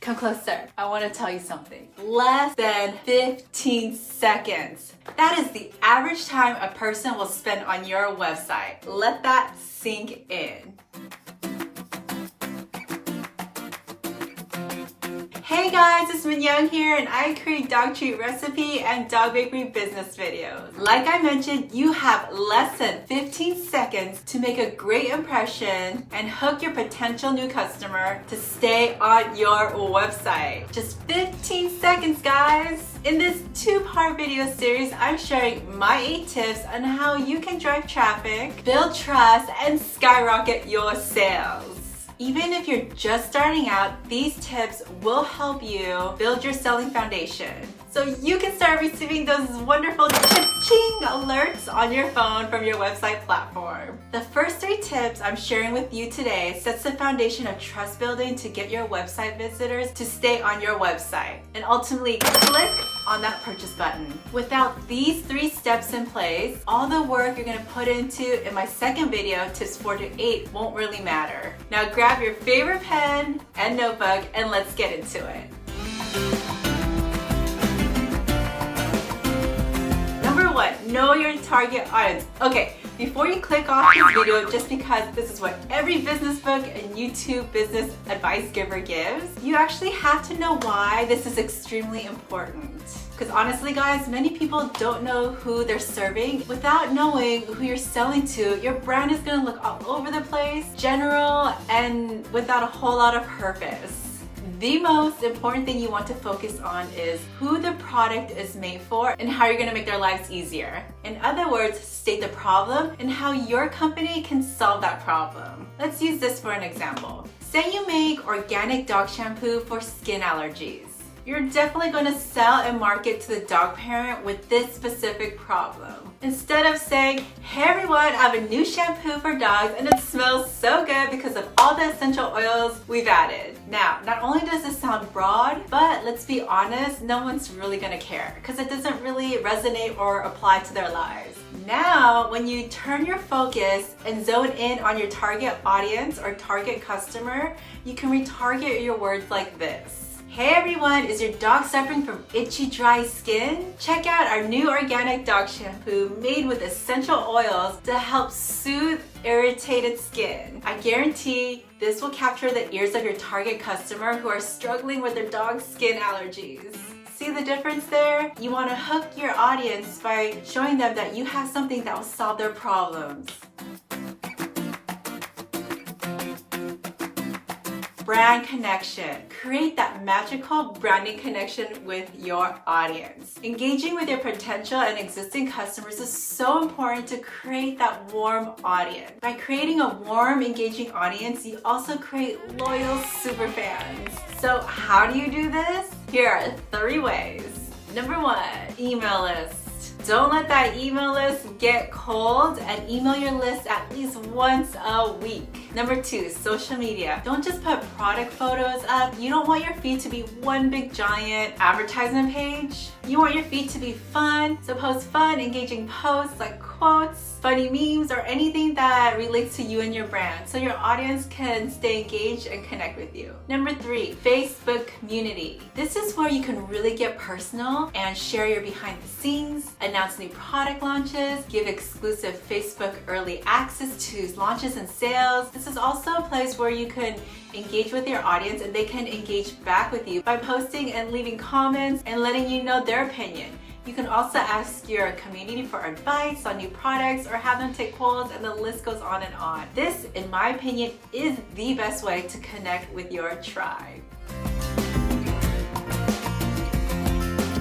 come closer. I want to tell you something. Less than 15 seconds. That is the average time a person will spend on your website. Let that sink in. Hey guys, it's Minyoung here, and I create dog treat recipe and dog bakery business videos. Like I mentioned, you have less than 15 seconds to make a great impression and hook your potential new customer to stay on your website. Just 15 seconds, guys. In this two-part video series, I'm sharing my 8 tips on how you can drive traffic, build trust, and skyrocket your sales. Even if you're just starting out, these tips will help you build your selling foundation so you can start receiving those wonderful cha-ching alerts on your phone from your website platform. The first 3 tips I'm sharing with you today sets the foundation of trust building to get your website visitors to stay on your website and ultimately click on that purchase button. Without these 3 steps in place, all the work you're going to put into in my second video, tips 4 to 8, won't really matter. Now grab your favorite pen and notebook and let's get into it. Number 1, know your target audience. Okay, before you click off this video just because this is what every business book and YouTube business advice giver gives, you actually have to know why this is extremely important. Because honestly guys, many people don't know who they're serving. Without knowing who you're selling to, your brand is gonna look all over the place, general, and without a whole lot of purpose. The most important thing you want to focus on is who the product is made for and how you're going to make their lives easier. In other words, state the problem and how your company can solve that problem. Let's use this for an example. Say you make organic dog shampoo for skin allergies. You're definitely going to sell and market to the dog parent with this specific problem. Instead of saying, hey everyone, I have a new shampoo for dogs and it smells so good because of all the essential oils we've added. Now, not only does this sound broad, but let's be honest, no one's really going to care because it doesn't really resonate or apply to their lives. Now, when you turn your focus and zone in on your target audience or target customer, you can retarget your words like this. Hey everyone, is your dog suffering from itchy, dry skin? Check out our new organic dog shampoo made with essential oils to help soothe irritated skin. I guarantee this will capture the ears of your target customer who are struggling with their dog's skin allergies. See the difference there? You want to hook your audience by showing them that you have something that will solve their problems. Brand connection. Create that magical branding connection with your audience. Engaging with your potential and existing customers is so important to create that warm audience. By creating a warm, engaging audience, you also create loyal superfans. So how do you do this? Here are 3 ways. Number 1, email list. Don't let that email list get cold and email your list at least once a week. Number 2, social media. Don't just put product photos up. You don't want your feed to be one big giant advertisement page. You want your feed to be fun. So post fun, engaging posts like quotes, funny memes, or anything that relates to you and your brand so your audience can stay engaged and connect with you. Number 3, Facebook community. This is where you can really get personal and share your behind the scenes, announce new product launches, give exclusive Facebook early access to launches and sales. This is also a place where you can engage with your audience and they can engage back with you by posting and leaving comments and letting you know their opinion. You can also ask your community for advice on new products or have them take polls, and the list goes on and on. This, in my opinion, is the best way to connect with your tribe.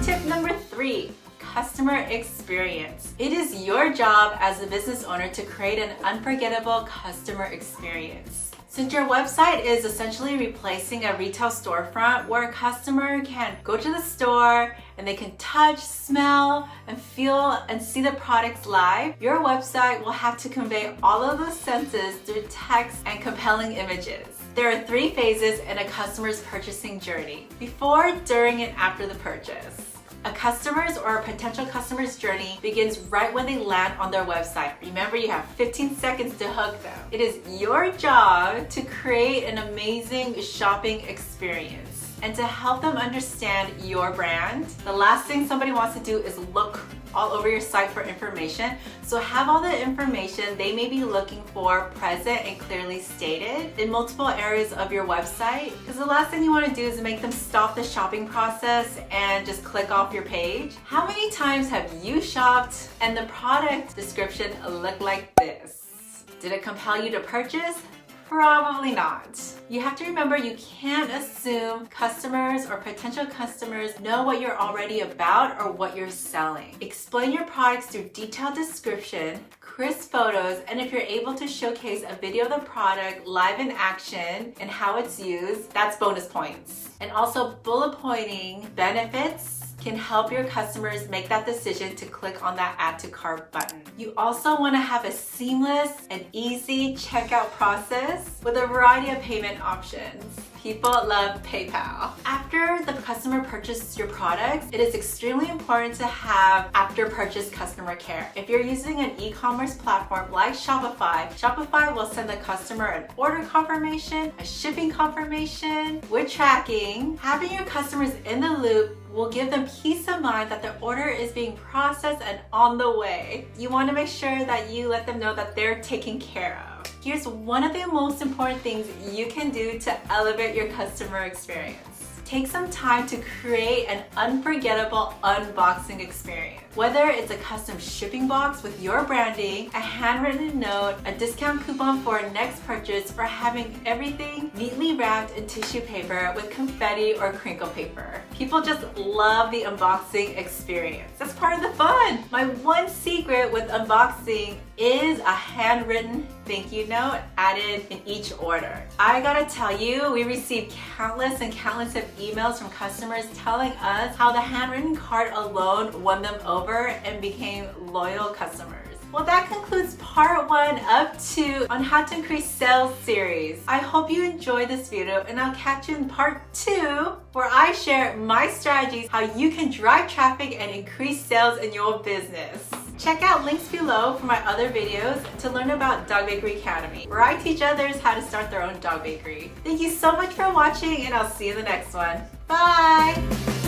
Tip number 3. Customer experience. It is your job as a business owner to create an unforgettable customer experience. Since your website is essentially replacing a retail storefront where a customer can go to the store and they can touch, smell, and feel and see the products live, your website will have to convey all of those senses through text and compelling images. There are 3 phases in a customer's purchasing journey: before, during, and after the purchase. A customer's or a potential customer's journey begins right when they land on their website. Remember, you have 15 seconds to hook them. It is your job to create an amazing shopping experience. and to help them understand your brand. The last thing somebody wants to do is look all over your site for information. So have all the information they may be looking for present and clearly stated in multiple areas of your website, because the last thing you want to do is make them stop the shopping process and just click off your page. How many times have you shopped and the product description looked like this? Did it compel you to purchase? Probably not. You have to remember, you can't assume customers or potential customers know what you're already about or what you're selling. Explain your products through detailed description, crisp photos, and if you're able to showcase a video of the product live in action and how it's used, that's bonus points. And also bullet pointing benefits can help your customers make that decision to click on that add to cart button. You also want to have a seamless and easy checkout process with a variety of payment options. People love PayPal. After the customer purchases your products, it is extremely important to have after-purchase customer care. If you're using an e-commerce platform like Shopify, Shopify will send the customer an order confirmation, a shipping confirmation with tracking. Having your customers in the loop will give them peace of mind that the order is being processed and on the way. You want to make sure that you let them know that they're taken care of. Here's one of the most important things you can do to elevate your customer experience. Take some time to create an unforgettable unboxing experience. Whether it's a custom shipping box with your branding, a handwritten note, a discount coupon for a next purchase, or having everything neatly wrapped in tissue paper with confetti or crinkle paper. People just love the unboxing experience. That's part of the fun. My one secret with unboxing is a handwritten thank you note added in each order. I gotta tell you, we received countless and countless of emails from customers telling us how the handwritten card alone won them over and became loyal customers. Well, that concludes part 1 of 2 on how to increase sales series. I hope you enjoyed this video, and I'll catch you in part 2 where I share my strategies how you can drive traffic and increase sales in your business. Check out links below for my other videos to learn about Dog Bakery Academy, where I teach others how to start their own dog bakery. Thank you so much for watching, and I'll see you in the next one. Bye!